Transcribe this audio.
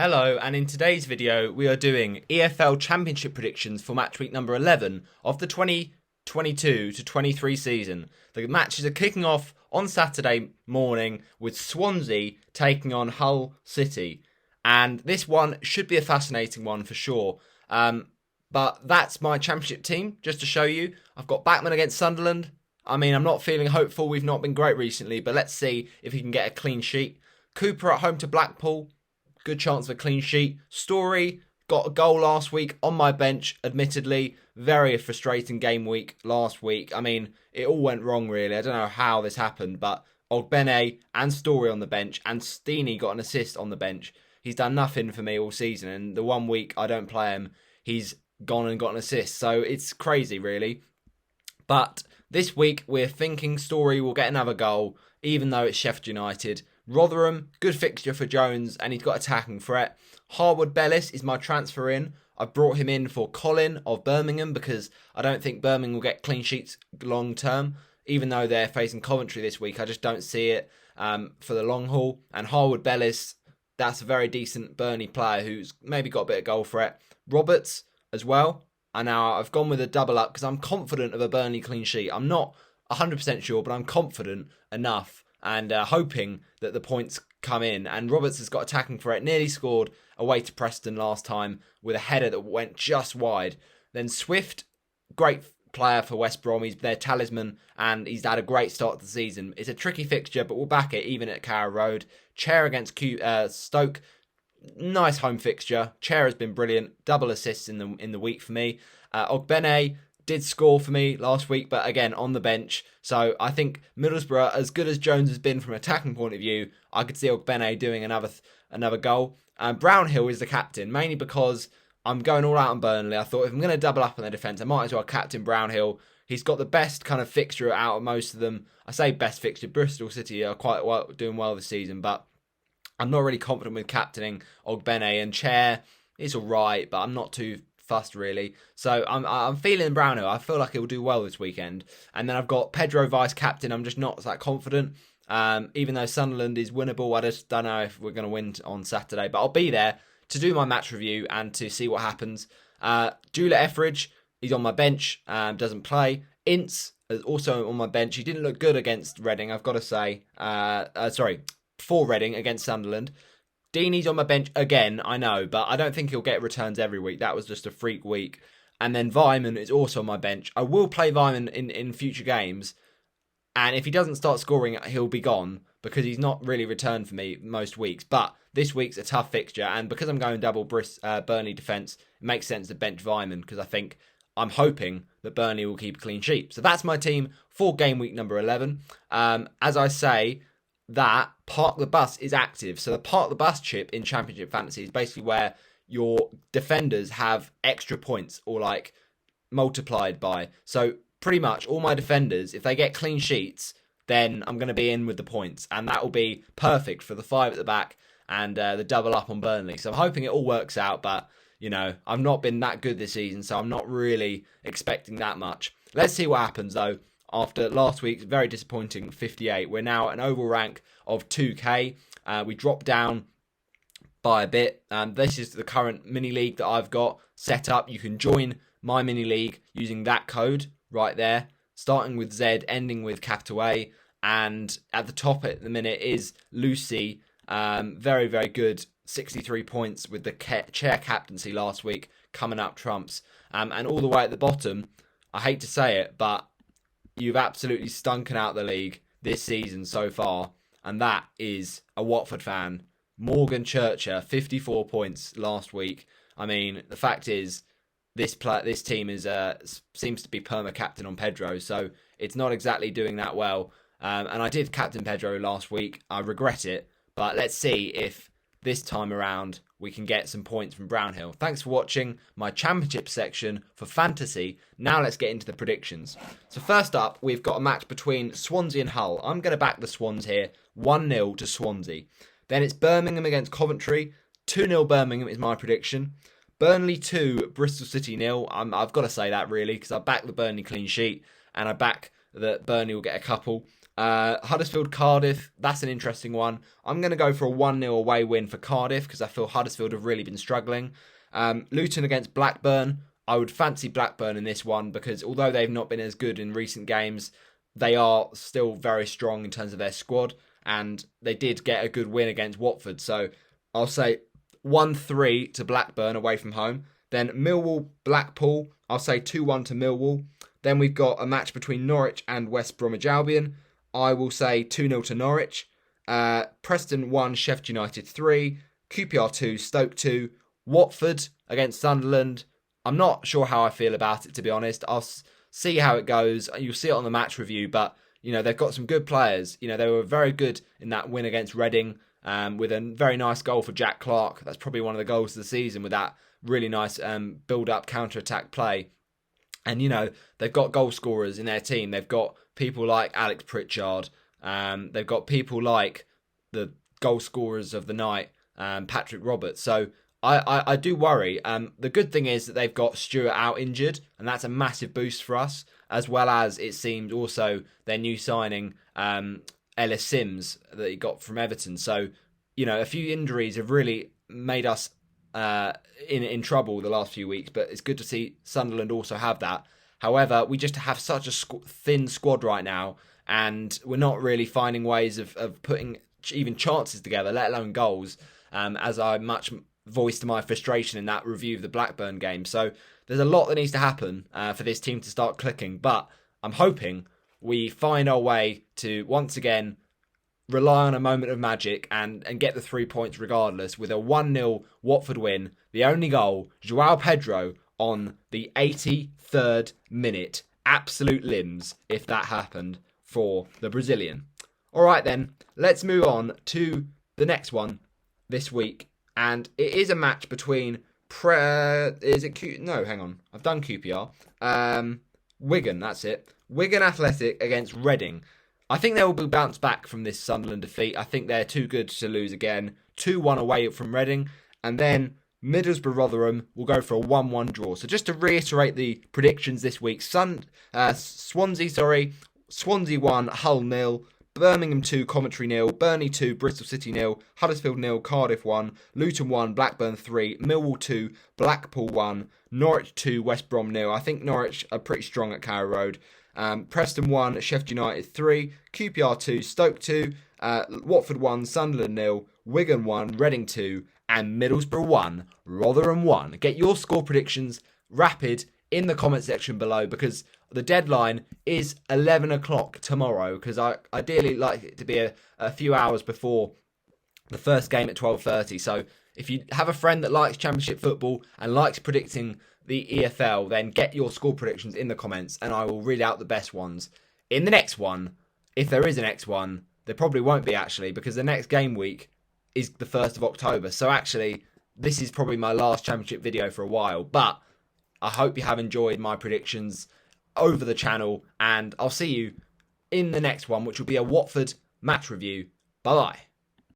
Hello, and in today's video we are doing EFL Championship predictions for match week number 11 of the 2022 to 23 season. The matches are kicking off on Saturday morning with Swansea taking on Hull City, and this one should be a fascinating one for sure. But that's my championship team, just to show you. I've got Backman against Sunderland. I mean, I'm not feeling hopeful. We've not been great recently, but let's see if he can get a clean sheet. Cooper at home to Blackpool. Good chance of a clean sheet. Story got a goal last week on my bench, admittedly. Very frustrating game week last week. I mean, it all went wrong, really. I don't know how this happened, but Ogbene and Story on the bench, and Steenie got an assist on the bench. He's done nothing for me all season, and the 1 week I don't play him, he's gone and got an assist. So it's crazy, really. But this week, we're thinking Story will get another goal, even though it's Sheffield United. Rotherham, good fixture for Jones, and he's got attacking threat. Harwood Bellis is my transfer in. I've brought him in for Colin of Birmingham because I don't think Birmingham will get clean sheets long term. Even though they're facing Coventry this week, I just don't see it for the long haul. And Harwood Bellis, that's a very decent Burnley player who's maybe got a bit of goal threat. Roberts as well. And now I've gone with a double up because I'm confident of a Burnley clean sheet. I'm not 100% sure, but I'm confident enough and hoping that the points come in. And Roberts has got attacking threat, nearly scored away to Preston last time with a header that went just wide. Then Swift, great player for West Brom. He's their talisman and he's had a great start to the season. It's a tricky fixture, but we'll back it even at Carrow Road. Chair against Stoke. Nice home fixture. Chair has been brilliant. Double assists in the week for me. Ogbene did score for me last week, but again, on the bench. So I think Middlesbrough, as good as Jones has been from an attacking point of view, I could see Ogbene doing another goal. Brownhill is the captain, mainly because I'm going all out on Burnley. I thought if I'm going to double up on their defence, I might as well captain Brownhill. He's got the best kind of fixture out of most of them. I say best fixture. Bristol City are quite well, doing well this season, but I'm not really confident with captaining Ogbene, and Chair is all right, but I'm not too fussed really. So I'm feeling Brownhill. I feel like he'll do well this weekend. And then I've got Pedro vice captain. I'm just not that confident. Even though Sunderland is winnable, I just don't know if we're going to win on Saturday. But I'll be there to do my match review and to see what happens. Dula Etheridge, he's on my bench, doesn't play. Ince is also on my bench. He didn't look good against Reading, I've got to say. For Reading against Sunderland. Deeney's on my bench again, I know, but I don't think he'll get returns every week. That was just a freak week. And then Vyman is also on my bench. I will play Vyman in future games, and if he doesn't start scoring, he'll be gone because he's not really returned for me most weeks. But this week's a tough fixture, and because I'm going double Burnley defence, it makes sense to bench Vyman because I'm hoping that Burnley will keep a clean sheet. So that's my team for game week number 11. As I say, that Park the Bus is active. So the Park the Bus chip in Championship Fantasy is basically where your defenders have extra points or like multiplied by. So pretty much all my defenders, if they get clean sheets, then I'm going to be in with the points. And that will be perfect for the 5 at the back and the double up on Burnley. So I'm hoping it all works out, but you know, I've not been that good this season, so I'm not really expecting that much. Let's see what happens though. After last week's very disappointing 58, we're now at an overall rank of 2k. We dropped down by a bit. This is the current mini league that I've got set up. You can join my mini league using that code right there, starting with Z, ending with capital A. And at the top at the minute is Lucy. Very, very good. 63 points with the chair captaincy last week coming up trumps. And all the way at the bottom, I hate to say it, but you've absolutely stunken out the league this season so far, and that is a Watford fan. Morgan Churcher, 54 points last week. I mean, the fact is, this team seems to be perma-captain on Pedro, so it's not exactly doing that well. And I did captain Pedro last week. I regret it, but let's see if this time around we can get some points from Brownhill. Thanks for watching my championship section for fantasy. Now let's get into the predictions. So first up, we've got a match between Swansea and Hull. I'm going to back the Swans here, 1-0 to Swansea. Then it's Birmingham against Coventry. 2-0 Birmingham is my prediction. Burnley 2, Bristol City 0. I've got to say that really because I back the Burnley clean sheet and I back that Burnley will get a couple. Huddersfield Cardiff, that's an interesting one. I'm going to go for a 1-0 away win for Cardiff because I feel Huddersfield have really been struggling. Luton against Blackburn, I would fancy Blackburn in this one because although they've not been as good in recent games, they are still very strong in terms of their squad, and they did get a good win against Watford. So I'll say 1-3 to Blackburn away from home. Then Millwall Blackpool, I'll say 2-1 to Millwall. Then we've got a match between Norwich and West Bromwich Albion. I will say 2-0 to Norwich. Preston 1, Sheffield United 3. QPR 2, Stoke 2. Watford against Sunderland. I'm not sure how I feel about it, to be honest. I'll see how it goes. You'll see it on the match review, but they've got some good players. They were very good in that win against Reading with a very nice goal for Jack Clark. That's probably one of the goals of the season with that really nice build-up counter-attack play. And, they've got goal scorers in their team. They've got people like Alex Pritchard. They've got people like the goal scorers of the night, Patrick Roberts. So I do worry. The good thing is that they've got Stewart out injured, and that's a massive boost for us, as well as it seems also their new signing, Ellis Sims, that he got from Everton. So, a few injuries have really made us in trouble the last few weeks, but it's good to see Sunderland also have that. However, we just have such a thin squad right now, and we're not really finding ways of putting even chances together, let alone goals, as I much voiced my frustration in that review of the Blackburn game. So there's a lot that needs to happen for this team to start clicking, but I'm hoping we find our way to once again rely on a moment of magic and get the 3 points regardless with a 1-0 Watford win. The only goal, João Pedro on the 83rd minute. Absolute limbs if that happened for the Brazilian. All right then, let's move on to the next one this week. And it is a match between I've done QPR. Wigan, that's it. Wigan Athletic against Reading. I think they will be bounced back from this Sunderland defeat. I think they're too good to lose again. 2-1 away from Reading. And then Middlesbrough Rotherham will go for a 1-1 draw. So just to reiterate the predictions this week. Swansea 1, Hull 0. Birmingham 2, Coventry 0, Burnley 2, Bristol City 0, Huddersfield 0, Cardiff 1, Luton 1, Blackburn 3, Millwall 2, Blackpool 1, Norwich 2, West Brom 0. I think Norwich are pretty strong at Carrow Road. Preston 1, Sheffield United 3, QPR 2, Stoke 2, Watford 1, Sunderland 0, Wigan 1, Reading 2, and Middlesbrough 1, Rotherham 1. Get your score predictions rapid in the comment section below because the deadline is 11 o'clock tomorrow because I ideally like it to be a few hours before the first game at 12:30. So if you have a friend that likes Championship football and likes predicting the EFL, then get your score predictions in the comments and I will read out the best ones. In the next one, if there is a next one, there probably won't be actually because the next game week is the 1st of October. So actually, this is probably my last Championship video for a while, but I hope you have enjoyed my predictions over the channel and I'll see you in the next one, which will be a Watford match review. Bye-bye.